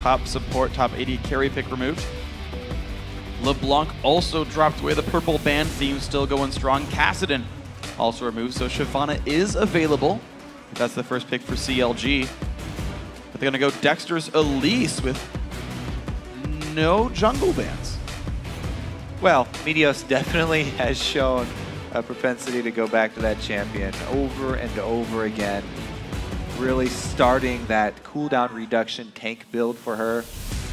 Top support, top AD carry pick removed. LeBlanc also dropped away. The purple band theme still going strong. Kassadin also removed, so Shyvana is available. That's the first pick for CLG. But they're going to go Dexter's Elise with no jungle bans. Well, Meteos definitely has shown a propensity to go back to that champion over and over again. Really starting that cooldown reduction tank build for her.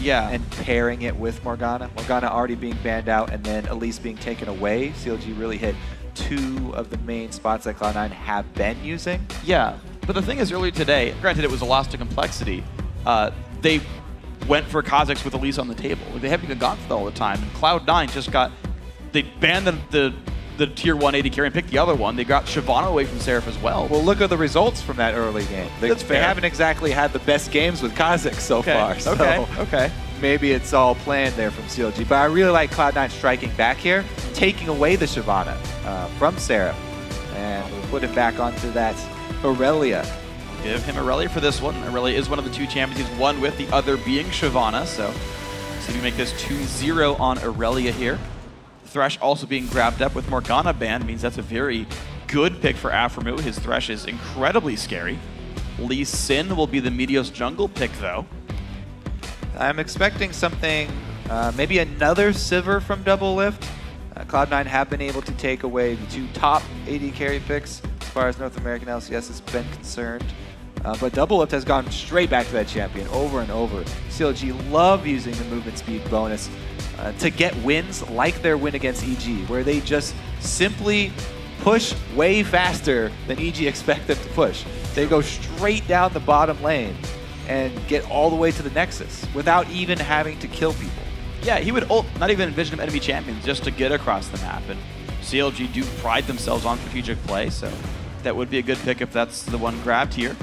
Yeah. And pairing it with Morgana. Morgana already being banned out and then Elise being taken away. CLG really hit two of the main spots that Cloud9 have been using. Yeah, but the thing is, earlier today, granted it was a loss to complexity, they went for Kha'Zix with Elise on the table. They haven't even gone for that all the time. And Cloud9 just got, they banned the tier 1 AD carry and picked the other one. They got Shyvana away from Seraph as well. Well, look at the results from that early game. They haven't exactly had the best games with Kha'Zix so far. So okay. Maybe it's all planned there from CLG. But I really like Cloud9 striking back here, taking away the Shyvana from Seraph. And we'll put him back onto that Aurelia. Give him Aurelia for this one. Aurelia is one of the two champions he's won with, the other being Shyvana. So see if we make this 2-0 on Aurelia here. Thresh also being grabbed up with Morgana banned means that's a very good pick for Aphromoo. His Thresh is incredibly scary. Lee Sin will be the Meteos jungle pick though. I'm expecting something, maybe another Sivir from Doublelift. Cloud9 have been able to take away the two top AD carry picks as far as North American LCS has been concerned. But Doublelift has gone straight back to that champion over and over. CLG love using the movement speed bonus to get wins like their win against EG, where they just simply push way faster than EG expect them to push. They go straight down the bottom lane and get all the way to the Nexus without even having to kill people. Yeah, he would not even envision enemy champions just to get across the map. And CLG do pride themselves on strategic play, so that would be a good pick if that's the one grabbed here.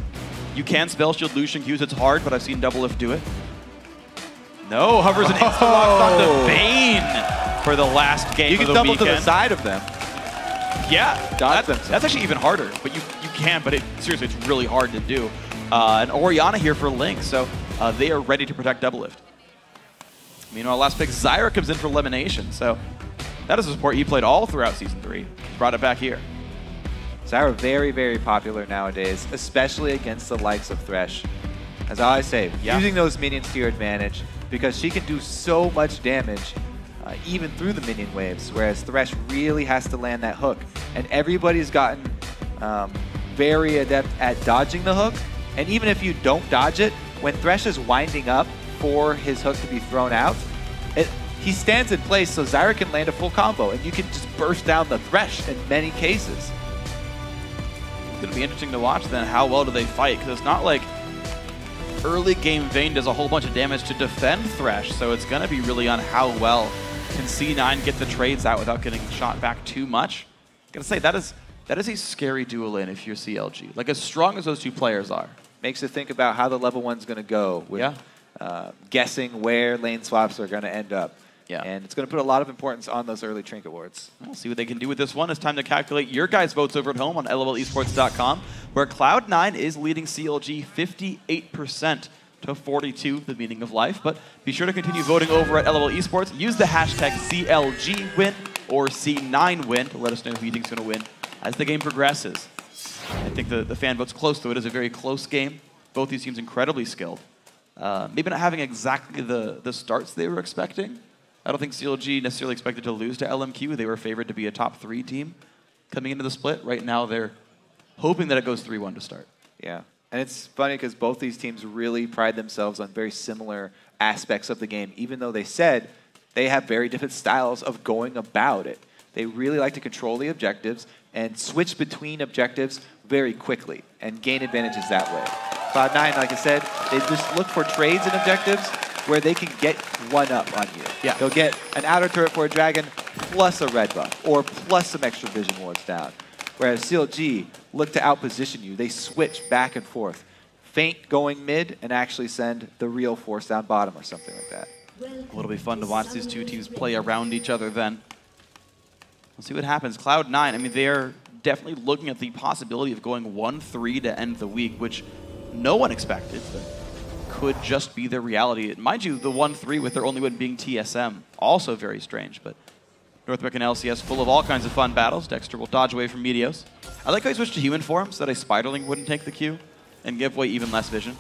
You can spell shield Lucian Q's, it's hard, but I've seen Doublelift do it. No, hovers and insta-locks onto Bane for the last game of the weekend. You can double to the side of them. Yeah, that's actually even harder, but you can, but seriously, it's really hard to do. And Orianna here for Link, so they are ready to protect Doublelift. Meanwhile, last pick, Zyra comes in for LemonNation, so that is a support he played all throughout Season 3. Brought it back here. Zyra very, very popular nowadays, especially against the likes of Thresh. As I always say, using those minions to your advantage, because she can do so much damage even through the minion waves, whereas Thresh really has to land that hook. And everybody's gotten very adept at dodging the hook, and even if you don't dodge it, when Thresh is winding up for his hook to be thrown out, he stands in place so Zyra can land a full combo, and you can just burst down the Thresh in many cases. It's going to be interesting to watch then how well do they fight, because it's not like early game Vayne does a whole bunch of damage to defend Thresh, so it's going to be really on how well can C9 get the trades out without getting shot back too much. I'm going to say that is a scary duel lane if you're CLG. Like, as strong as those two players are. Makes you think about how the level 1's going to go with guessing where lane swaps are going to end up. Yeah. And it's going to put a lot of importance on those early trinket wards. We'll see what they can do with this one. It's time to calculate your guys' votes over at home on LOLesports.com, where Cloud9 is leading CLG 58% to 42, the meaning of life. But be sure to continue voting over at LOL Esports. Use the hashtag CLGWin or C9Win to let us know who you think is going to win as the game progresses. I think the fan vote's close to it. It's a very close game. Both these teams incredibly skilled. Maybe not having exactly the starts they were expecting. I don't think CLG necessarily expected to lose to LMQ. They were favored to be a top 3 team coming into the split. Right now, they're hoping that it goes 3-1 to start. Yeah, and it's funny because both these teams really pride themselves on very similar aspects of the game, even though they said they have very different styles of going about it. They really like to control the objectives and switch between objectives very quickly and gain advantages that way. Cloud9, like I said, they just look for trades and objectives where they can get one up on you. Yeah. They'll get an outer turret for a dragon plus a red buff or plus some extra vision wards down. Whereas CLG look to outposition you. They switch back and forth. Feint going mid and actually send the real force down bottom or something like that. It'll be fun to watch these two teams play around each other then. We'll see what happens. Cloud9, I mean, they're definitely looking at the possibility of going 1-3 to end the week, which no one expected. But could just be their reality. And mind you, the 1-3 with their only win being TSM, also very strange. But North American LCS full of all kinds of fun battles. Dexter will dodge away from Meteos. I like how he switched to human form so that a Spiderling wouldn't take the Q and give away even less vision.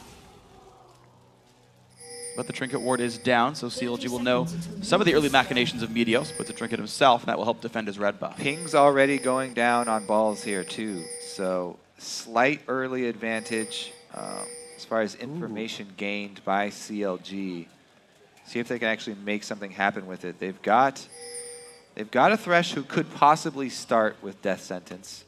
But the Trinket Ward is down, so CLG will know some of the early machinations of Meteos, puts a Trinket himself, and that will help defend his red buff. Ping's already going down on balls here, too. So slight early advantage as far as information gained by CLG. See if they can actually make something happen with it. They've got a Thresh who could possibly start with Death Sentence.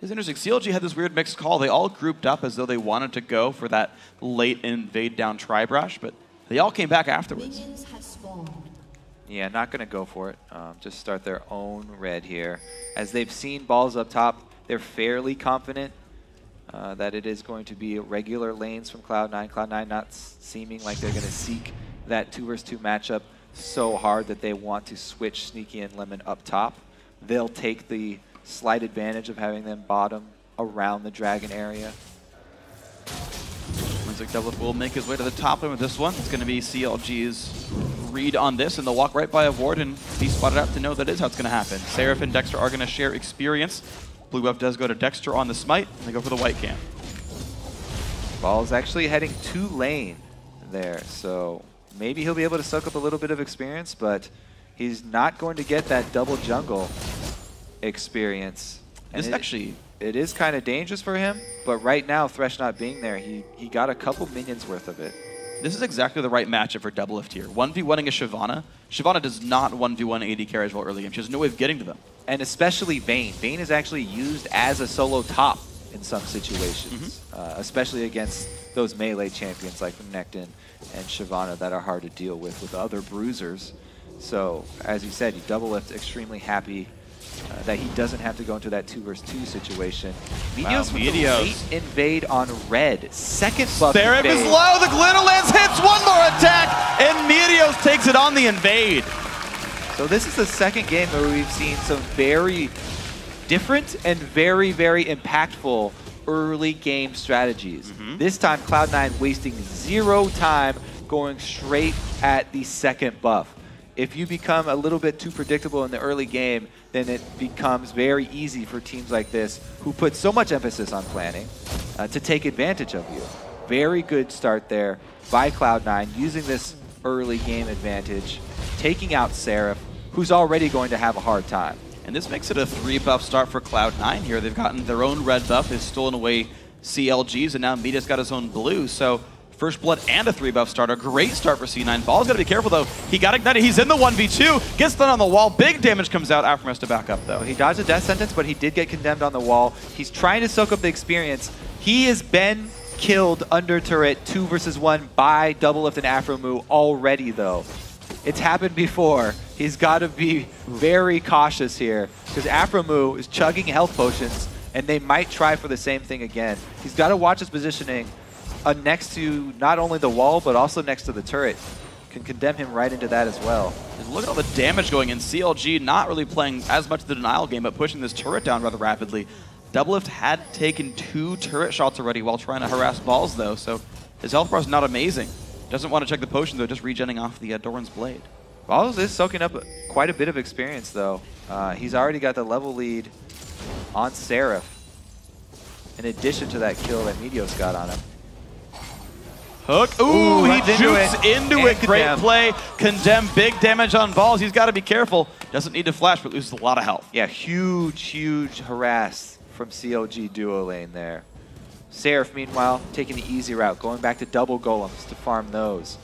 It's interesting. CLG had this weird mixed call. They all grouped up as though they wanted to go for that late invade down Tri-Brush, but they all came back afterwards. Yeah, not going to go for it. Just start their own red here. As they've seen balls up top, they're fairly confident that it is going to be regular lanes from Cloud9. Cloud9 not seeming like they're going to seek that 2 vs 2 matchup so hard that they want to switch Sneaky and Lemon up top. They'll take the slight advantage of having them bottom around the Dragon area. Looks like Doublelift will make his way to the top lane with this one. It's going to be CLG's read on this, and they'll walk right by a ward and be spotted out to know that is how it's going to happen. Seraph and Dexter are going to share experience. Blue buff does go to Dexter on the smite, and they go for the white camp. Ball's actually heading to lane there, so maybe he'll be able to soak up a little bit of experience, but he's not going to get that double jungle experience. And it is kind of dangerous for him, but right now, Thresh not being there, he got a couple minions worth of it. This is exactly the right matchup for Doublelift here. 1v1ing a Shyvana. Shyvana does not 1v1 AD carries well early game. She has no way of getting to them. And especially Vayne. Vayne is actually used as a solo top in some situations, especially against those melee champions like Nectin and Shyvana that are hard to deal with other bruisers. So, as you said, Doublelift extremely happy that he doesn't have to go into that 2 vs 2 situation. Meteos with the late invade on red. Second buff Seraph is low, the glitter lance hits one more attack, and Meteos takes it on the invade. So this is the second game where we've seen some very different and very, very impactful early game strategies. This time, Cloud9 wasting 0 time going straight at the second buff. If you become a little bit too predictable in the early game, then it becomes very easy for teams like this, who put so much emphasis on planning, to take advantage of you. Very good start there by Cloud9, using this early game advantage, taking out Seraph, who's already going to have a hard time. And this makes it a 3-buff start for Cloud9 here. They've gotten their own red buff, has stolen away CLG's, and now Meteos got his own blue. So first blood and a 3-buff start. A great start for C9. Ball's got to be careful, though. He got ignited. He's in the 1v2. Gets done on the wall. Big damage comes out. Aphromoo has to back up, though. He dodged a death sentence, but he did get condemned on the wall. He's trying to soak up the experience. He has been killed under turret 2 vs 1 by Doublelift and Aphromoo already, though. It's happened before. He's got to be very cautious here, because Aphromoo is chugging health potions, and they might try for the same thing again. He's got to watch his positioning next to not only the wall, but also next to the turret. Can condemn him right into that as well. And look at all the damage going in. CLG not really playing as much of the denial game, but pushing this turret down rather rapidly. Doublelift had taken 2 turret shots already while trying to harass balls, though, so his health bar is not amazing. Doesn't want to check the potion, though, just regenning off the Doran's Blade. Balls is soaking up quite a bit of experience, though. He's already got the level lead on Seraph, in addition to that kill that Meteos got on him. Hook. Ooh, he jukes into it. Great play. Condemn. Big damage on balls. He's got to be careful. Doesn't need to flash, but loses a lot of health. Yeah, huge harass from CLG duo lane there. Seraph, meanwhile, taking the easy route, going back to double golems to farm those,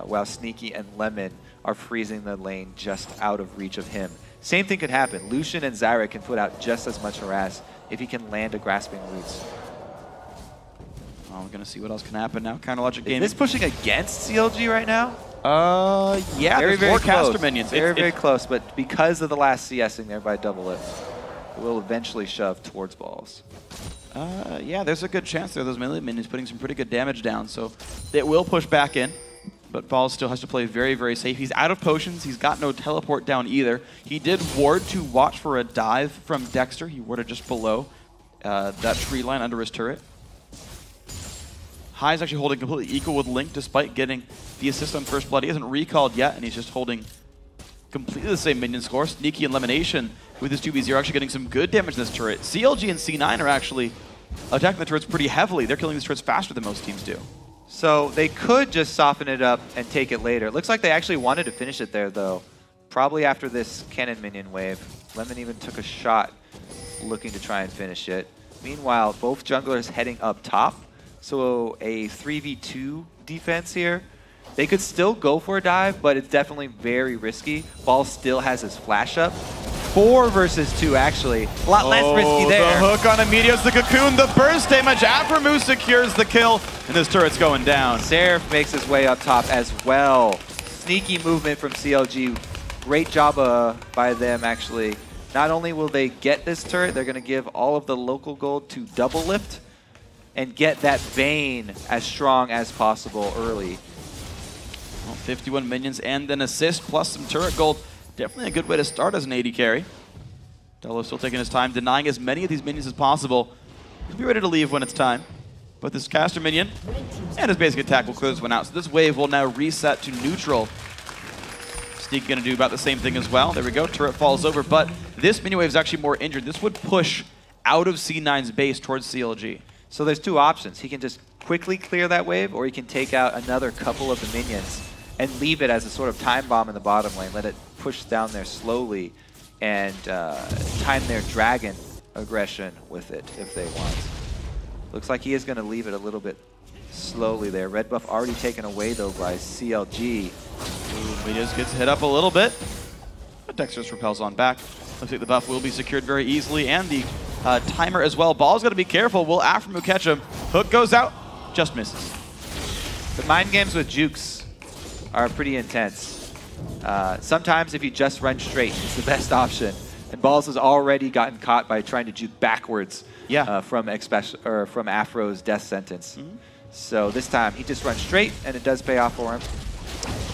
while Sneaky and Lemon are freezing the lane just out of reach of him. Same thing could happen. Lucian and Zyra can put out just as much harass if he can land a Grasping Roots. Oh, we're going to see what else can happen now. Counter-logic game. Is this pushing against CLG right now? Yeah, very more close. caster minions. Very close, but because of the last CSing there by Doublelift, it will eventually shove towards balls. Yeah, there's a good chance there. Those melee minions putting some pretty good damage down, so it will push back in. But Balls still has to play very, very safe. He's out of potions. He's got no teleport down either. He did ward to watch for a dive from Dexter. He warded just below that tree line under his turret. High is actually holding completely equal with Link despite getting the assist on First Blood. He hasn't recalled yet, and he's just holding completely the same minion score. Sneaky and LemonNation with his 2v0 actually getting some good damage in this turret. CLG and C9 are actually attacking the turrets pretty heavily. They're killing these turrets faster than most teams do. So they could just soften it up and take it later. It looks like they actually wanted to finish it there, though. Probably after this cannon minion wave. Lemon even took a shot looking to try and finish it. Meanwhile, both junglers heading up top. So a 3v2 defense here. They could still go for a dive, but it's definitely very risky. Ball still has his flash up. 4 versus 2, actually. A lot less risky there. The hook on a Meteos, the cocoon, the burst damage. Aphromoo secures the kill, and this turret's going down. Seraph makes his way up top as well. Sneaky movement from CLG. Great job by them, actually. Not only will they get this turret, they're going to give all of the local gold to Doublelift and get that Vayne as strong as possible early. Well, 51 minions and an assist plus some turret gold. Definitely a good way to start as an AD carry. Doublelift still taking his time, denying as many of these minions as possible. He'll be ready to leave when it's time. But this caster minion and his basic attack will clear this one out. So this wave will now reset to neutral. Sneak going to do about the same thing as well. There we go, turret falls over, but this minion wave is actually more injured. This would push out of C9's base towards CLG. So there's 2 options. He can just quickly clear that wave, or he can take out another couple of the minions and leave it as a sort of time bomb in the bottom lane. Let it push down there slowly and time their dragon aggression with it if they want. Looks like he is going to leave it a little bit slowly there. Red buff already taken away, though, by CLG. Meteos gets hit up a little bit, but Dexter just repels on back. Looks like the buff will be secured very easily, and the timer as well. Ball's got to be careful. Will Aphromoo catch him? Hook goes out, just misses. The mind games with jukes are pretty intense. Sometimes if you just run straight, it's the best option. And Balls has already gotten caught by trying to juke backwards from Afro's death sentence. So this time he just runs straight, and it does pay off for him.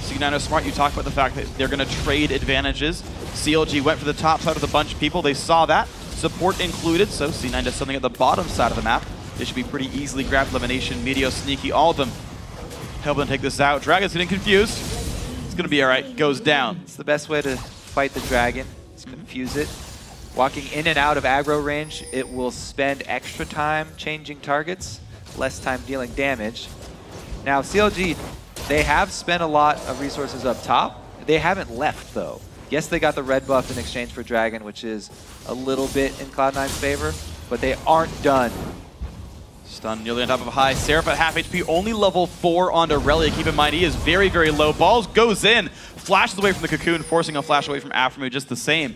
C9 is smart. You talk about the fact that they're going to trade advantages. CLG went for the top side of the bunch of people. They saw that. Support included, so C9 does something at the bottom side of the map. They should be pretty easily grabbed. LemonNation, Meteos, Sneaky, all of them help them take this out. Dragon's getting confused. It's going to be all right. Goes down. It's the best way to fight the dragon. Just confuse it. Walking in and out of aggro range, it will spend extra time changing targets, less time dealing damage. Now, CLG, they have spent a lot of resources up top. They haven't left, though. Yes, they got the red buff in exchange for Dragon, which is a little bit in Cloud9's favor, but they aren't done. Stun nearly on top of High. Seraph at half HP, only level 4 on Aurelia. Keep in mind, he is very, very low. Balls goes in, flashes away from the cocoon, forcing a flash away from Aphromoo just the same.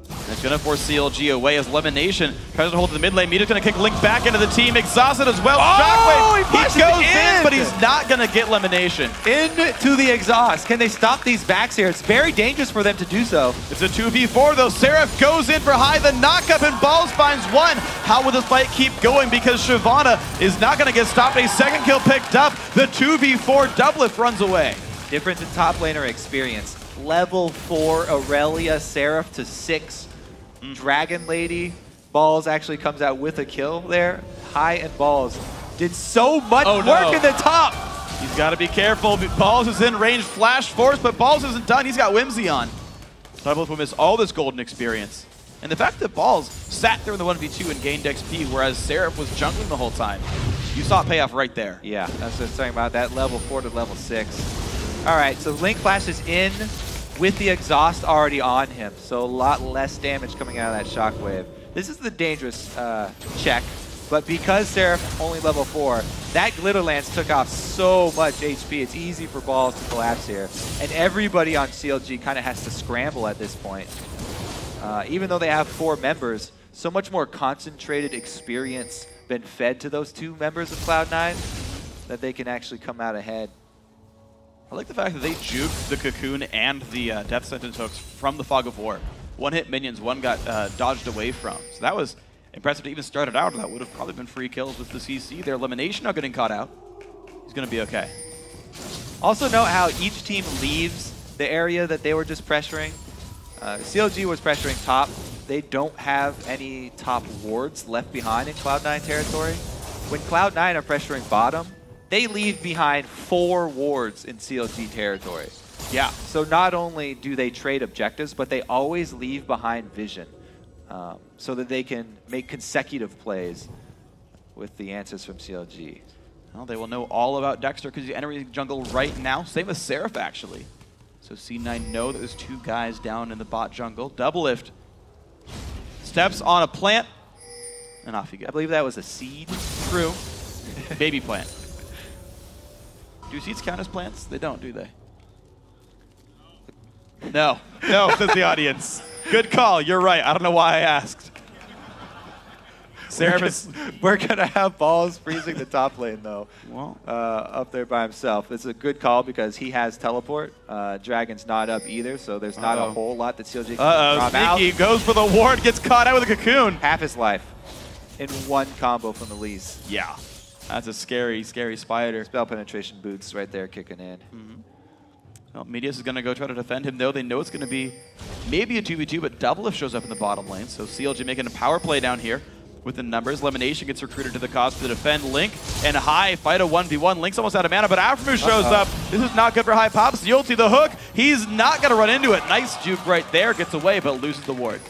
And it's going to force CLG away as LemonNation tries to hold to the mid lane. Meteos going to kick Link back into the team. Exhausted as well. Oh, Shockwave. He goes in, but he's not going to get LemonNation. Into the exhaust. Can they stop these backs here? It's very dangerous for them to do so. It's a 2v4 though. Seraph goes in for High. The knockup and Balls finds one. How will this fight keep going? Because Shyvana is not going to get stopped. A second kill picked up. The 2v4 Doublelift runs away. Difference in top laner experience. Level 4 Aurelia, Seraph to 6 Dragon Lady. Balls actually comes out with a kill there. High and Balls did so much work in the top. He's got to be careful. Balls is in range, flash force, but Balls isn't done. He's got Whimsy on. Doublelift will miss all this golden experience. And the fact that Balls sat there in the 1v2 and gained XP, whereas Seraph was jungling the whole time. You saw it pay off right there. Yeah, that's what I was talking about, that level 4 to level 6. All right, so Link flashes in with the exhaust already on him, so a lot less damage coming out of that shockwave. This is the dangerous check, but because Seraph only level 4, that Glitter Lance took off so much HP. It's easy for Balls to collapse here, and everybody on CLG kind of has to scramble at this point. Even though they have 4 members, so much more concentrated experience been fed to those 2 members of Cloud9 that they can actually come out ahead. I like the fact that they juked the cocoon and the death sentence hooks from the Fog of War. One hit minions, one got dodged away from. So that was impressive to even start it out. That would have probably been free kills with the CC there. LemonNation not getting caught out. He's going to be okay. Also note how each team leaves the area that they were just pressuring. CLG was pressuring top. They don't have any top wards left behind in Cloud9 territory. When Cloud9 are pressuring bottom, they leave behind 4 wards in CLG territory. Yeah. So not only do they trade objectives, but they always leave behind vision so that they can make consecutive plays with the answers from CLG. Well, they will know all about Dexter because he's entering jungle right now. Same as Seraph, actually. So C9 know that there's 2 guys down in the bot jungle. Doublelift steps on a plant, and off you go. I believe that was a seed. True. Baby plant. Do seeds count as plants? They don't, do they? No. No, says the audience. Good call. You're right. I don't know why I asked. We're going to have Balls freezing the top lane, though, well, up there by himself. It's a good call because he has teleport. Dragon's not up either, so there's not a whole lot that CLG can drop out. Sneaky goes for the ward, gets caught out with a cocoon. Half his life in one combo from Elise. Yeah. That's a scary, scary spider. Spell penetration boots right there kicking in. Well, Meteos is going to go try to defend him, though. They know it's going to be maybe a 2v2, but Doublelift shows up in the bottom lane. So CLG making a power play down here with the numbers. LemonNation gets recruited to the cause to defend Link. And High fight a 1v1. Link's almost out of mana, but Aphromoo shows up. This is not good for High. Pops the ulti, the hook. He's not going to run into it. Nice juke right there. Gets away, but loses the ward.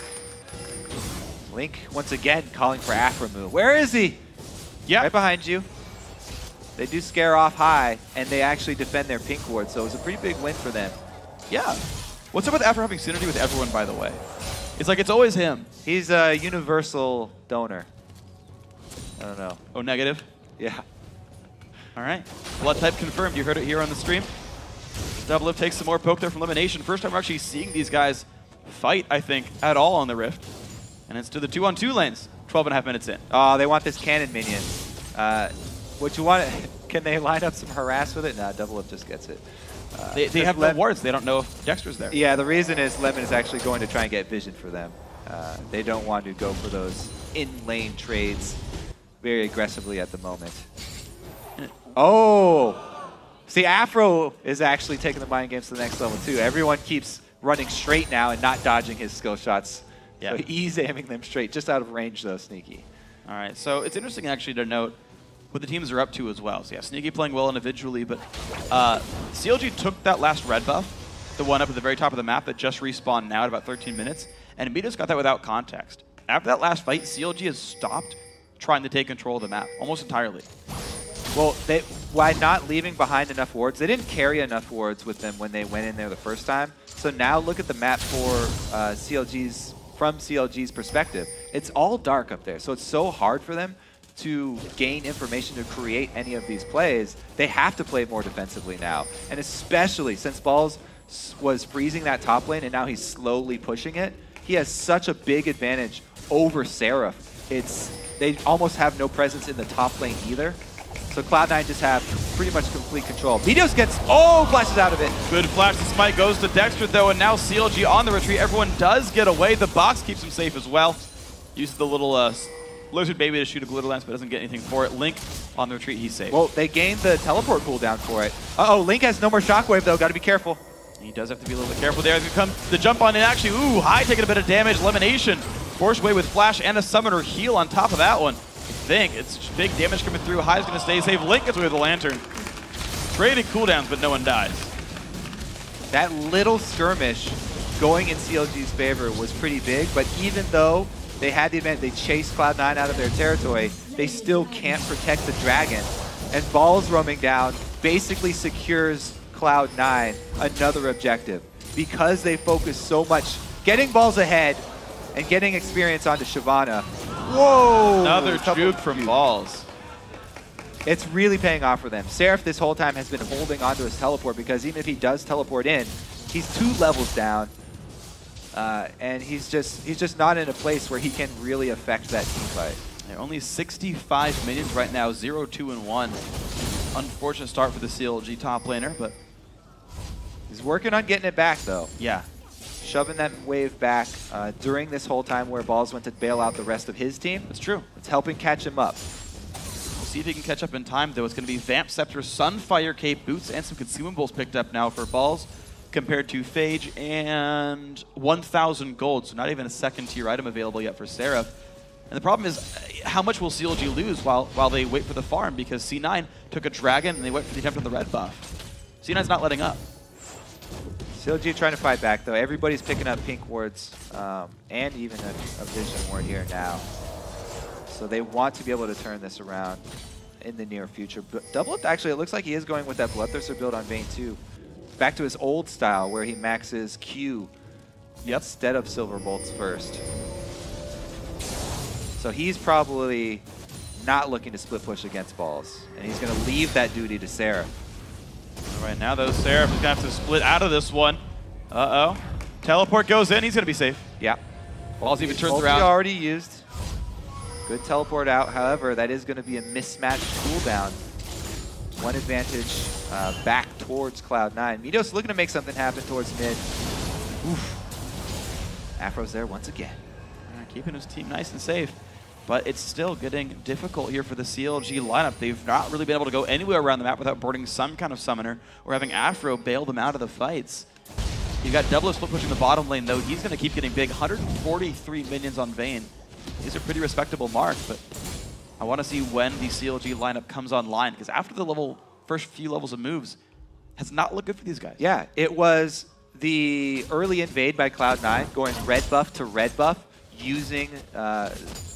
Link, once again, calling for Aphromoo. Where is he? Yeah. Right behind you. They do scare off High, and they actually defend their pink ward, so it was a pretty big win for them. Yeah. What's up with Aphro having synergy with everyone, by the way? It's like it's always him. He's a universal donor. I don't know. Oh, negative? Yeah. All right. Blood type confirmed. You heard it here on the stream. Doublelift takes some more poke there from LemonNation. First time we're actually seeing these guys fight, I think, at all on the Rift. And it's to the 2-on-2 lanes. 12.5 minutes in. Oh, they want this cannon minion. What you want? Can they line up some harass with it? Nah, Doublelift just gets it. They have no wards. They don't know if Dexter's there. Yeah, the reason is Lemon is actually going to try and get vision for them. They don't want to go for those in-lane trades very aggressively at the moment. Oh! See, Aphro is actually taking the mind games to the next level, too. Everyone keeps running straight now and not dodging his skill shots. Yeah. So he's aiming them straight, just out of range, though, Sneaky. All right, so it's interesting, actually, to note what the teams are up to as well. So yeah, Sneaky playing well individually, but CLG took that last red buff, the one up at the very top of the map that just respawned now at about 13 minutes, and Meteos got that without context. After that last fight, CLG has stopped trying to take control of the map, almost entirely. Well, by not leaving behind enough wards, they didn't carry enough wards with them when they went in there the first time. So now look at the map for from CLG's perspective. It's all dark up there, so it's so hard for them to gain information to create any of these plays. They have to play more defensively now. And especially since Balls was freezing that top lane and now he's slowly pushing it, he has such a big advantage over Seraph. They almost have no presence in the top lane either. So Cloud9 just have pretty much complete control. Meteos gets, flashes out of it. Good flash. The smite goes to Dexter, though, and now CLG on the retreat. Everyone does get away. The box keeps him safe as well. Uses the little lizard baby to shoot a glitter lance, but doesn't get anything for it. Link on the retreat, he's safe. Well, they gained the teleport cooldown for it. Uh-oh, Link has no more shockwave, though. Got to be careful. He does have to be a little bit careful there. Come the jump on in. Actually, High taking a bit of damage. LemonNation forced away with flash and a summoner heal on top of that one. I think it's big damage coming through. High's going to stay safe. Link gets away with the lantern. Trading cooldowns, but no one dies. That little skirmish going in CLG's favor was pretty big, but even though they had the advantage, they chased Cloud9 out of their territory, they still can't protect the dragon. And Balls roaming down basically secures Cloud9 another objective because they focus so much getting Balls ahead and getting experience onto Shyvana. Whoa! Another juke from Balls. It's really paying off for them. Seraph this whole time has been holding onto his teleport because even if he does teleport in, he's 2 levels down. And he's just not in a place where he can really affect that team fight. Yeah, only 65 minions right now, 0-2-1. Unfortunate start for the CLG top laner, but he's working on getting it back, though. Yeah. Shoving that wave back during this whole time where Balls went to bail out the rest of his team. That's true. It's helping catch him up. We'll see if he can catch up in time, though. It's going to be Vamp Scepter, Sunfire Cape, boots, and some consumables picked up now for Balls, compared to Phage and 1,000 gold, so not even a second-tier item available yet for Seraph. And the problem is, how much will CLG lose while they wait for the farm? Because C9 took a dragon, and they went for the attempt on the red buff. C9's not letting up. CLG trying to fight back, though. Everybody's picking up pink wards and even a vision ward here now. So they want to be able to turn this around in the near future. But Doublelift, actually, it looks like he is going with that Bloodthirster build on Vayne 2. Back to his old style where he maxes Q instead of Silver Bolts first. So he's probably not looking to split push against Balls. And he's going to leave that duty to Seraph. Right now, though, Seraph is going to have to split out of this one. Uh-oh. Teleport goes in. He's going to be safe. Yeah. Balls even turns Ulti around. Already used. Good teleport out. However, that is going to be a mismatched cooldown. One advantage back towards Cloud9. Meteos looking to make something happen towards mid. Oof. Aphro's there once again. Keeping his team nice and safe. But it's still getting difficult here for the CLG lineup. They've not really been able to go anywhere around the map without boarding some kind of summoner or having Aphro bail them out of the fights. You've got Doublelift split pushing the bottom lane, though. He's going to keep getting big. 143 minions on Vayne. These are pretty respectable marks, but I want to see when the CLG lineup comes online, because after the first few levels of moves, has not looked good for these guys. Yeah, it was the early invade by Cloud9, going red buff to red buff, using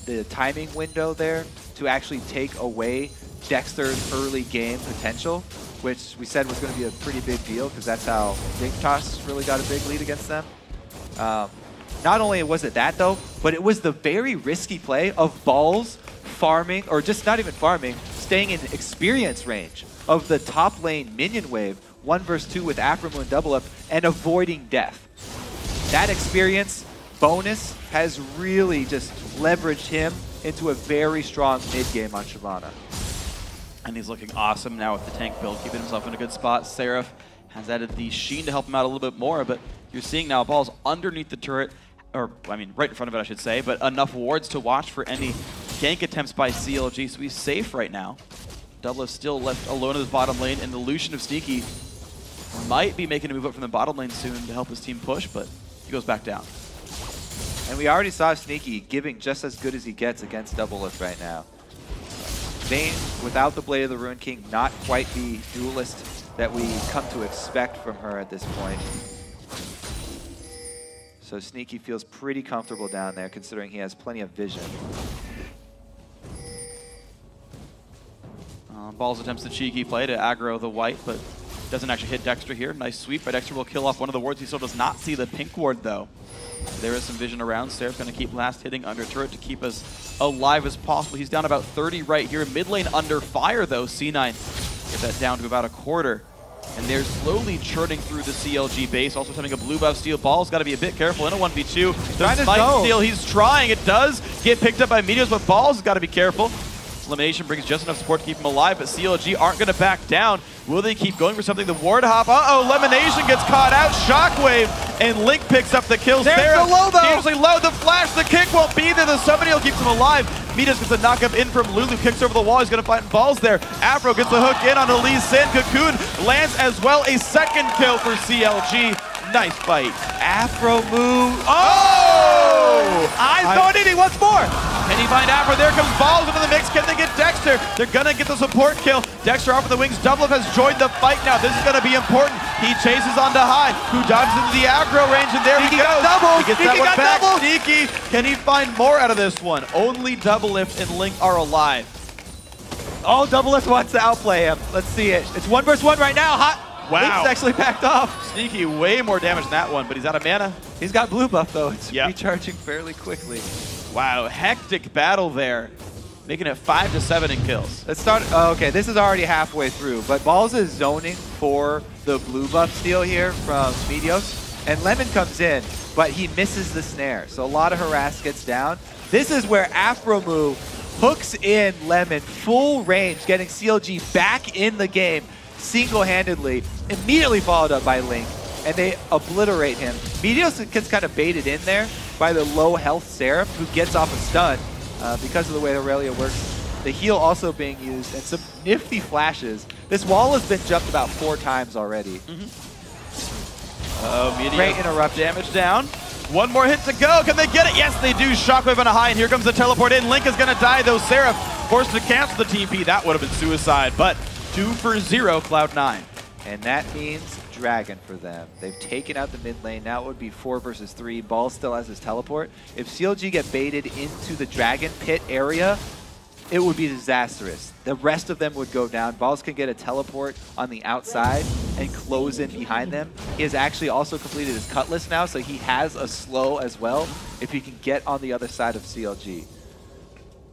the timing window there to actually take away Dexter's early game potential, which we said was going to be a pretty big deal because that's how Meteos really got a big lead against them. Not only was it that, though, but it was the very risky play of Balls farming, or just not even farming, staying in experience range of the top lane minion wave, 1 versus 2 with Aphromoo and Doublelift, and avoiding death. That experience bonus has really just leveraged him into a very strong mid-game on Shyvana. And he's looking awesome now with the tank build, keeping himself in a good spot. Seraph has added the Sheen to help him out a little bit more, but you're seeing now Balls underneath the turret, or I mean right in front of it I should say, but enough wards to watch for any gank attempts by CLG, so he's safe right now. Doublelift still left alone in his bottom lane, and the Lucian of Sneaky might be making a move up from the bottom lane soon to help his team push, but he goes back down. And we already saw Sneaky giving just as good as he gets against Doublelift right now. Vayne, without the Blade of the Ruined King, not quite the duelist that we come to expect from her at this point. So Sneaky feels pretty comfortable down there, considering he has plenty of vision. Balls attempts the cheeky play to aggro the white, but doesn't actually hit Dexter here. Nice sweep, but Dexter will kill off one of the wards. He still does not see the pink ward, though. There is some vision around. Seraph's going to keep last hitting under turret to keep us alive as possible. He's down about 30 right here. Mid lane under fire, though. C9 get that down to about a quarter. And they're slowly churning through the CLG base. Also having a blue buff steal. Ball's got to be a bit careful in a 1v2. The spike steal, he's trying. It does get picked up by Meteos, but Ball's has got to be careful. LemonNation brings just enough support to keep him alive, but CLG aren't going to back down. Will they keep going for something? The ward hop. Uh-oh, LemonNation gets caught out. Shockwave, and Link picks up the kill. There's the low, though. Dangerously low. The flash, the kick won't be there. The summoning will keep him alive. Meteos gets a knock-up in from Lulu. Kicks over the wall. He's going to find Balls there. Aphro gets the hook in on Elise. Sand Cocoon lands as well. A second kill for CLG. Nice fight. Aphromoo. Oh! Eyes going in. He wants more. Can he find Aphro? There comes Balls into the mix. Can they get Dexter? They're going to get the support kill. Dexter off of the wings. Doublelift has joined the fight now. This is going to be important. He chases onto high, who dives into the aggro range, and there he goes. He gets that one back. Sneaky. Can he find more out of this one? Only Doublelift and Link are alive. Oh, Doublelift wants to outplay him. Let's see it. It's 1 versus 1 right now. Hot. Wow. Link's actually backed off. Sneaky, way more damage than that one, but he's out of mana. He's got blue buff, though. It's recharging fairly quickly. Wow, hectic battle there. Making it 5-7 in kills. Let's start. Oh, okay, this is already halfway through, but Balls is zoning for the blue buff steal here from Meteos, and Lemon comes in, but he misses the snare, so a lot of harass gets down. This is where Aphromoo hooks in Lemon full range, getting CLG back in the game single-handedly, immediately followed up by Link, and they obliterate him. Meteos gets kind of baited in there by the low health Seraph, who gets off a stun because of the way Aurelia works. The heal also being used, and some nifty flashes. This wall has been jumped about 4 times already. Oh, Meteos. Great interruption. Damage down. One more hit to go. Can they get it? Yes, they do. Shockwave on a high, and here comes the teleport in. Link is going to die, though. Seraph forced to cancel the TP. That would have been suicide, but 2 for 0, Cloud9. And that means Dragon for them. They've taken out the mid lane. Now it would be 4 versus 3. Ball still has his teleport. If CLG get baited into the Dragon pit area, it would be disastrous. The rest of them would go down. Balls can get a teleport on the outside and close in behind them. He has actually also completed his Cutlass now, so he has a slow as well if he can get on the other side of CLG.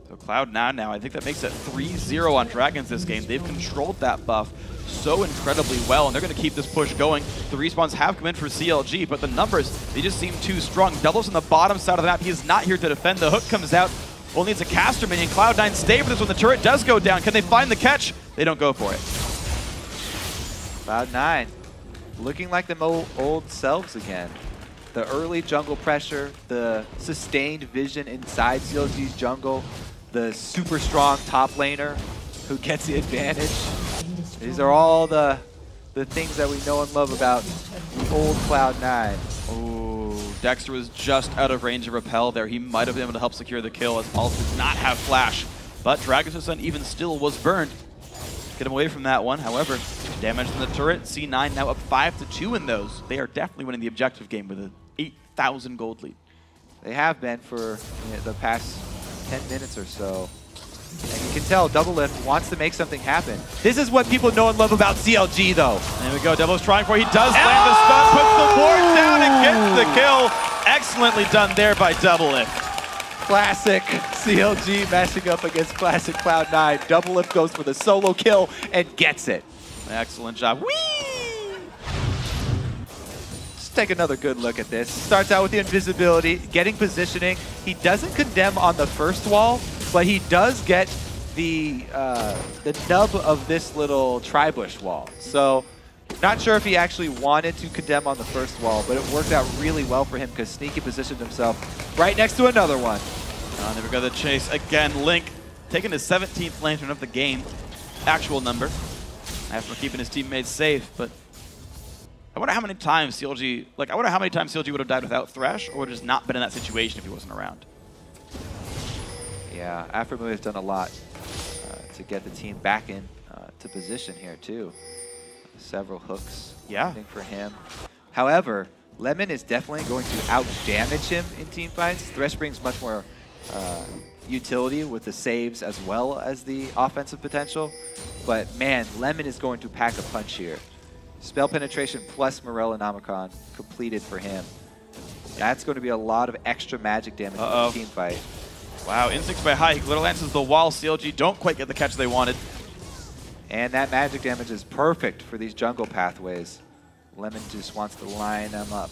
So Cloud9 now, I think that makes it 3-0 on Dragons this game. They've controlled that buff so incredibly well, and they're going to keep this push going. The respawns have come in for CLG, but the numbers, they just seem too strong. Doubles on the bottom side of the map. He is not here to defend. The hook comes out. Only it's a caster minion. Cloud9 stay with this when the turret does go down. Can they find the catch? They don't go for it. Cloud9 looking like them old selves again. The early jungle pressure, the sustained vision inside CLG's jungle, the super strong top laner who gets the advantage. These are all the things that we know and love about the old Cloud9. Oh, Dexter was just out of range of repel there. He might have been able to help secure the kill as Paul does not have flash. But Dragon's Son even still was burned. Get him away from that one. However, damage from the turret. C9 now up 5-2 in those. They are definitely winning the objective game with an 8,000 gold lead. They have been for the past 10 minutes or so. And you can tell Doublelift wants to make something happen. This is what people know and love about CLG, though. There we go. Devil's trying for it. He does land the stun, puts the ward down, and gets the kill. Excellently done there by Doublelift. Classic CLG mashing up against classic Cloud9. Doublelift goes for the solo kill and gets it. Excellent job. Whee! Let's take another good look at this. Starts out with the invisibility, getting positioning. He doesn't condemn on the first wall, but he does get the nub of this little tri-bush wall. So, not sure if he actually wanted to condemn on the first wall, but it worked out really well for him because Sneaky positioned himself right next to another one. There we go, the chase again. Link taking his 17th lantern of the game, actual number, after keeping his teammates safe. But I wonder how many times CLG, would have died without Thresh, or just not been in that situation if he wasn't around. Yeah, Aphromoo has done a lot to get the team back in to position here too. Several hooks for him. However, Lemon is definitely going to out-damage him in team fights. Thresh brings much more utility with the saves as well as the offensive potential. But man, Lemon is going to pack a punch here. Spell penetration plus Morel Anomicon completed for him. That's going to be a lot of extra magic damage in the team fight. Wow, instincts by Hike. Little answers the wall. CLG don't quite get the catch they wanted. And that magic damage is perfect for these jungle pathways. Lemon just wants to line them up.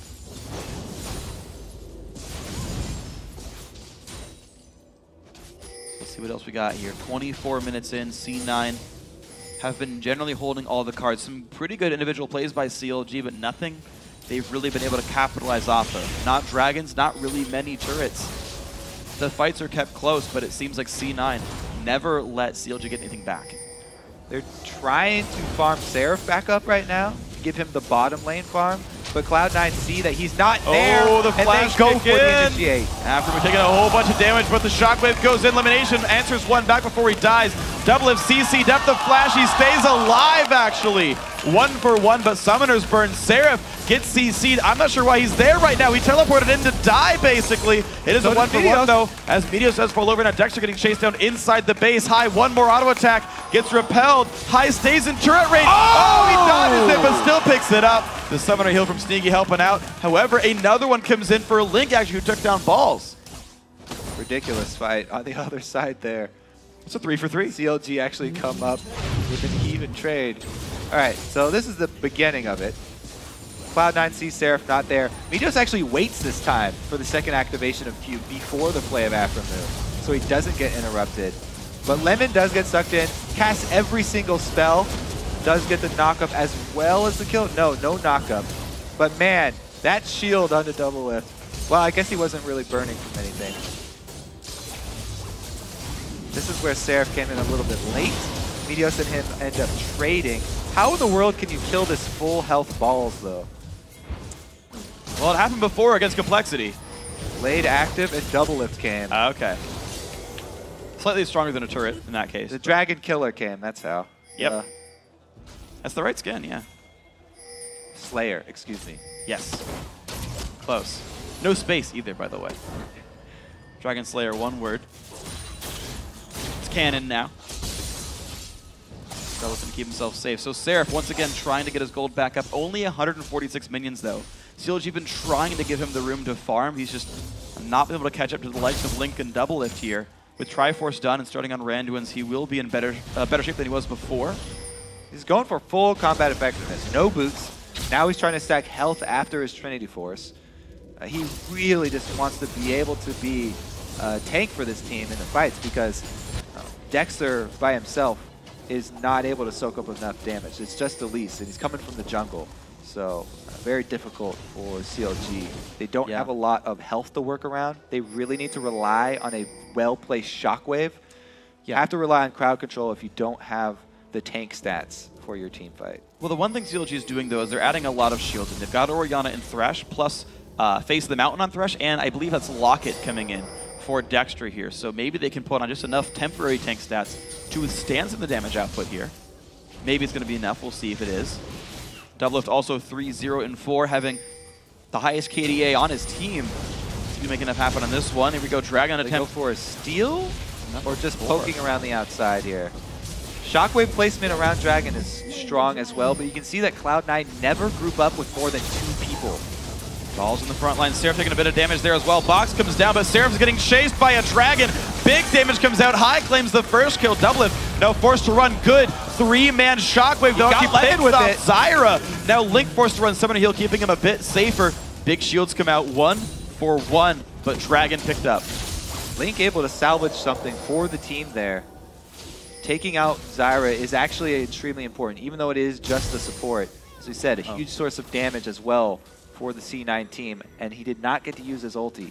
Let's see what else we got here. 24 minutes in, C9 have been generally holding all the cards. Some pretty good individual plays by CLG, but nothing they've really been able to capitalize off of. Not dragons, not really many turrets. The fights are kept close, but it seems like C9 never let CLG get anything back. They're trying to farm Seraph back up right now, give him the bottom lane farm, but Cloud9 see that he's not there, the flash and they go for the initiate. After taking a whole bunch of damage, but the shockwave goes in. LemonNation answers one back before he dies. Doublelift CC, depth of flash, he stays alive actually. 1 for 1, but Summoner's burn. Seraph gets CC'd. I'm not sure why he's there right now. He teleported in to die, basically. It is a 1 for 1, though, as Meteos does fall over. Now Dexter getting chased down inside the base. High, one more auto attack, gets repelled. High stays in turret range. Oh, he dodges it, but still picks it up. The Summoner heal from Sneaky helping out. However, another one comes in for Link, actually, who took down Balls. Ridiculous fight on the other side there. It's a 3 for 3. CLG actually come up with an even trade. All right, so this is the beginning of it. Cloud9 sees Seraph not there. Meteos actually waits this time for the second activation of Q before the play of Aphromoo, so he doesn't get interrupted. But Lemon does get sucked in, casts every single spell, does get the knockup as well as the kill. No knockup. But man, that shield onto Doublelift. Well, I guess he wasn't really burning from anything. This is where Seraph came in a little bit late. Meteos and him end up trading. How in the world can you kill this full health Balls, though? Well, it happened before against Complexity. Blade active and Doublelift came. Okay. Slightly stronger than a turret in that case. The Dragon Killer came, that's how. Yep. That's the right skin, yeah. Slayer, excuse me. Yes. Close. No space either, by the way. Dragon Slayer, one word. It's canon now. Doublelift can keep himself safe. So Seraph, once again, trying to get his gold back up. Only 146 minions, though. CLG been trying to give him the room to farm. He's just not been able to catch up to the likes of Link and Doublelift here. With Triforce done and starting on Randuin's, he will be in better shape than he was before. He's going for full combat effectiveness. No boots. Now he's trying to stack health after his Trinity Force. He really just wants to be able to be a tank for this team in the fights because Dexter by himself is not able to soak up enough damage. It's just Elise, and he's coming from the jungle. So very difficult for CLG. They don't have a lot of health to work around. They really need to rely on a well-placed Shockwave. You have to rely on crowd control if you don't have the tank stats for your team fight. Well, the one thing CLG is doing, though, is they're adding a lot of shields. And they've got Orianna and Thresh, plus Face of the Mountain on Thresh, and I believe that's Locket coming in for Dexter here. So maybe they can put on just enough temporary tank stats to withstand some of the damage output here. Maybe it's going to be enough. We'll see if it is. Doublelift also 3-0-4, having the highest KDA on his team. He's going to make enough happen on this one. Here we go, Dragon attempt. Go for a steal or just poking around the outside here. Shockwave placement around Dragon is strong as well, but you can see that Cloud9 never group up with more than 2 people. Balls in the front line. Seraph taking a bit of damage there as well. Box comes down, but Seraph's getting chased by a Dragon. Big damage comes out. High claims the first kill. Doublelift now forced to run good. 3-man Shockwave, though. He played with it. Zyra. Now Link forced to run Summoner Heal, keeping him a bit safer. Big shields come out 1 for 1, but Dragon picked up. Link able to salvage something for the team there. Taking out Zyra is actually extremely important, even though it is just the support. As we said, a huge source of damage as well for the C9 team, and he did not get to use his ulti.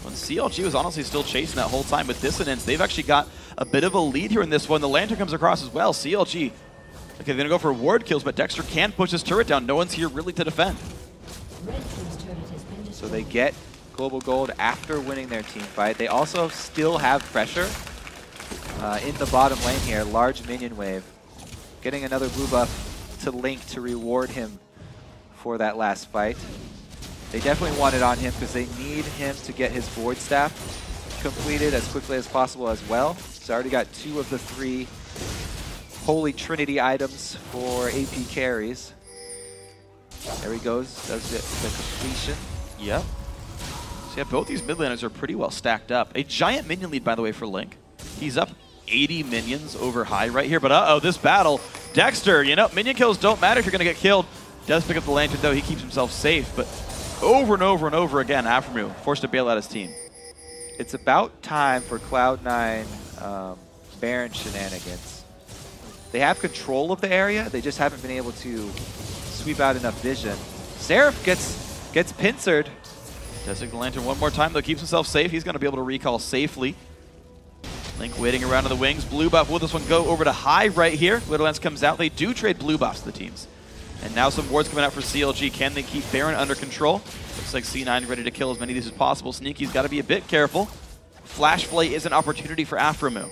When CLG was honestly still chasing that whole time with Dissonance, they've actually got a bit of a lead here in this one. The Lantern comes across as well. CLG, okay, they're going to go for ward kills, but Dexter can push his turret down. No one's here really to defend. So they get global gold after winning their team fight. They also still have pressure in the bottom lane here. Large minion wave. Getting another blue buff to Link to reward him for that last fight. They definitely want it on him because they need him to get his Void Staff completed as quickly as possible as well. So I already got 2 of the 3 Holy Trinity items for AP carries. There he goes, does the completion. Yep. So yeah, both these mid laners are pretty well stacked up. A giant minion lead, by the way, for Link. He's up 80 minions over high right here, but uh-oh, this battle. Dexter, you know, minion kills don't matter if you're going to get killed. Does pick up the Lantern, though. He keeps himself safe, but over and over and over again, Aphromoo forced to bail out his team. It's about time for Cloud9 Baron shenanigans. They have control of the area. They just haven't been able to sweep out enough vision. Seraph gets pincered. Does take the Lantern one more time, though. Keeps himself safe. He's going to be able to recall safely. Link waiting around in the wings. Blue buff. Will this one go over to high right here? Littlelance comes out. They do trade blue buffs to the teams. And now some wards coming out for CLG. Can they keep Baron under control? Looks like C9 ready to kill as many of these as possible. Sneaky's got to be a bit careful. Flash Flay is an opportunity for Aphromoo.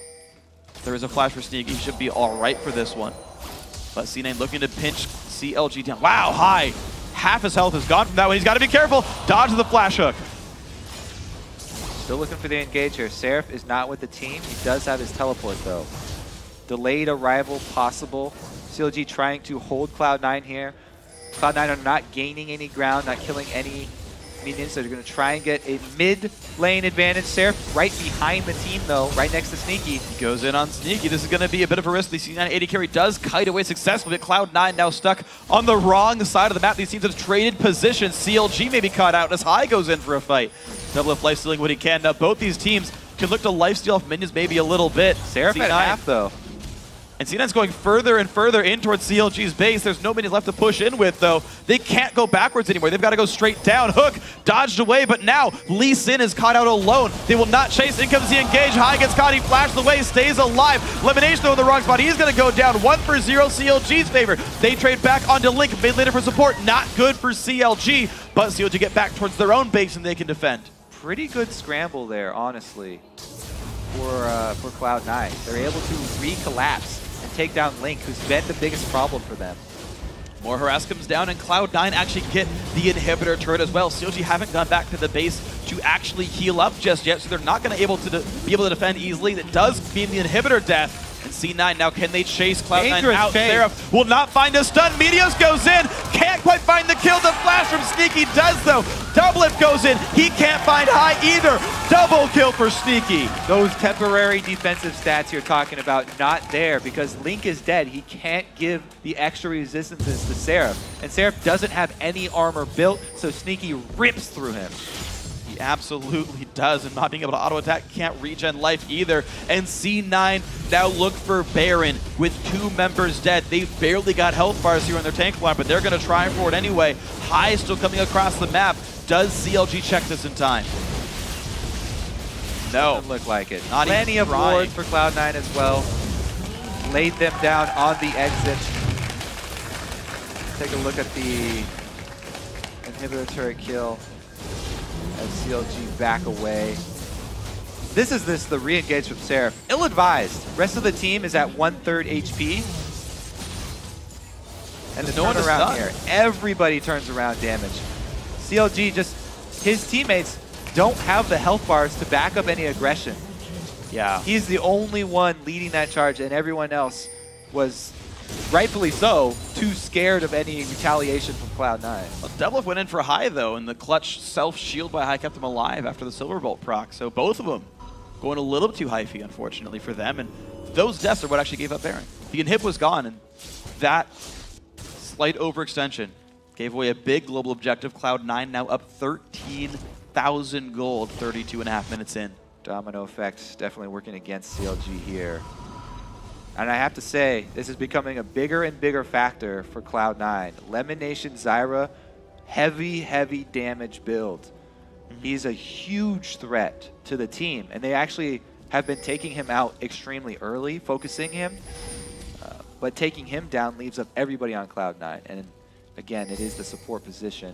If there is a flash for Sneaky, he should be all right for this one. But C9 looking to pinch CLG down. Wow, high. Half his health is gone from that one. He's got to be careful. Dodge the flash hook. Still looking for the engage here. Seraph is not with the team. He does have his teleport, though. Delayed arrival possible. CLG trying to hold Cloud9 here. Cloud9 are not gaining any ground, not killing any minions, so they're going to try and get a mid-lane advantage. Seraph right behind the team, though, right next to Sneaky. He goes in on Sneaky. This is going to be a bit of a risk. The C9 80 carry does kite away successfully, but Cloud9 now stuck on the wrong side of the map. These teams have traded positions. CLG may be caught out as High goes in for a fight. Doublelift lifestealing what he can. Now both these teams can look to lifesteal off minions maybe a little bit. Seraph at half, though. And C9's going further and further in towards CLG's base. There's no minions left to push in with, though. They can't go backwards anymore. They've got to go straight down. Hook dodged away, but now Lee Sin is caught out alone. They will not chase. In comes the engage. High gets caught. He flashed away, stays alive. LemonNation, though, in the wrong spot. He's going to go down 1-0 CLG's favor. They trade back onto Link. Mid laner for support. Not good for CLG, but CLG get back towards their own base and they can defend. Pretty good scramble there, honestly, for Cloud9. They're able to re-collapse and take down Link, who's been the biggest problem for them. More harass comes down, and Cloud9 actually get the inhibitor turret as well. CLG haven't gone back to the base to actually heal up just yet, so they're not going to be able to defend easily. That does mean the inhibitor death. And C9 now, can they chase Cloud9 out? Seraph will not find a stun. Meteos goes in, can't quite find the kill. The flash from Sneaky does though. Doublelift goes in, he can't find high either. Double kill for Sneaky. Those temporary defensive stats you're talking about, not there because Link is dead. He can't give the extra resistances to Seraph. And Seraph doesn't have any armor built, so Sneaky rips through him. He absolutely does, and not being able to auto-attack can't regen life either. And C9 now look for Baron with 2 members dead. They've barely got health bars here on their tank line, but they're going to try for it anyway. High still coming across the map. Does CLG check this in time? No. Doesn't look like it. Not Plenty even of wards for Cloud9 as well. Laid them down on the exit. Take a look at the inhibitor turret kill as CLG back away. This is the re-engage from Seraph. Ill-advised. Rest of the team is at 1/3 HP. And the turnaround here. Everybody turns around damage. CLG just, his teammates don't have the health bars to back up any aggression. Yeah. He's the only one leading that charge, and everyone else was, rightfully so, too scared of any retaliation from Cloud9. Well, Doublelift went in for high, though, and the clutch self-shield by high kept him alive after the Silverbolt proc. So both of them going a little bit too hyphy, unfortunately, for them. And those deaths are what actually gave up Baron. The inhib was gone, and that slight overextension gave away a big global objective. Cloud9 now up 13,000 gold, 32.5 minutes in. Domino effect definitely working against CLG here. And I have to say, this is becoming a bigger and bigger factor for Cloud9. LemonNation Zyra, heavy damage build. He's a huge threat to the team, and they actually have been taking him out extremely early, focusing him. But taking him down leaves up everybody on Cloud9. And again, it is the support position.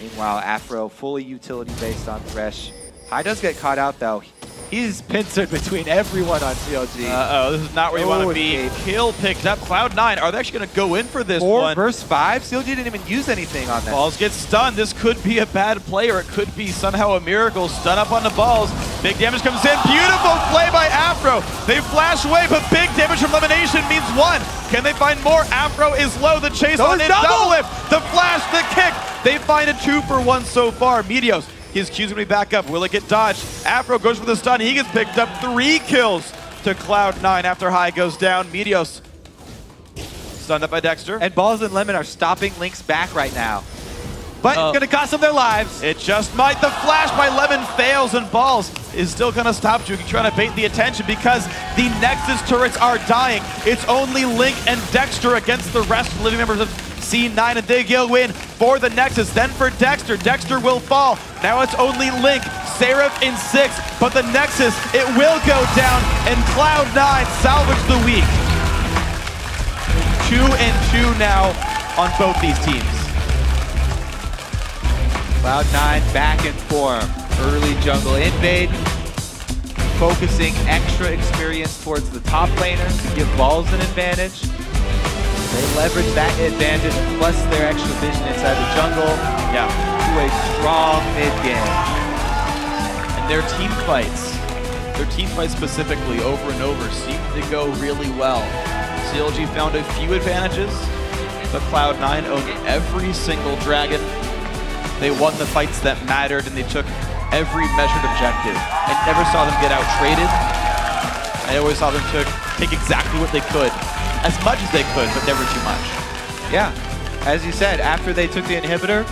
Meanwhile, Aphro fully utility based on Thresh. High does get caught out though. He's pincered between everyone on CLG. Uh-oh, this is not where you want to be. Kill picked up. Cloud9, are they actually going to go in for this 4 one? versus 5? CLG didn't even use anything on that. Balls get stunned. This could be a bad play, or it could be somehow a miracle. Stun up on the balls. Big damage comes in. Beautiful play by Aphro. They flash away, but big damage from LemonNation means 1. Can they find more? Aphro is low. The chase on in. Doublelift. The flash, the kick. They find a 2-for-1 so far. Meteos. His Q's gonna be back up. Will it get dodged? Aphro goes for the stun. He gets picked up. 3 kills to Cloud9 after High goes down. Meteos stunned up by Dexter. And Balls and Lemon are stopping Link's back right now. But it's gonna cost them their lives. It just might. The flash by Lemon fails, and Balls is still gonna stop Juki, trying to bait the attention because the Nexus turrets are dying. It's only Link and Dexter against the rest of the living members of C9, and they go in for the Nexus, then for Dexter. Dexter will fall. Now it's only Link, Seraph in 6, but the Nexus, it will go down, and Cloud9 salvage the week. 2-2 now on both these teams. Cloud9 back in form. Early jungle invade. Focusing extra experience towards the top laners to give Balls an advantage. They leverage that advantage plus their extra vision inside the jungle to a strong mid game. And their team fights specifically over and over seem to go really well. CLG found a few advantages, but Cloud9 owned every single dragon. They won the fights that mattered, and they took every measured objective. I never saw them get out-traded. I always saw them take exactly what they could. As much as they could, but never too much. Yeah, as you said, after they took the inhibitor,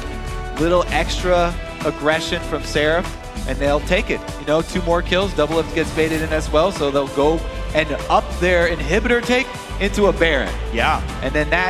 little extra aggression from Seraph, and they'll take it. You know, 2 more kills, Doublelift gets baited in as well, so they'll go and up their inhibitor take into a Baron. Yeah. And then that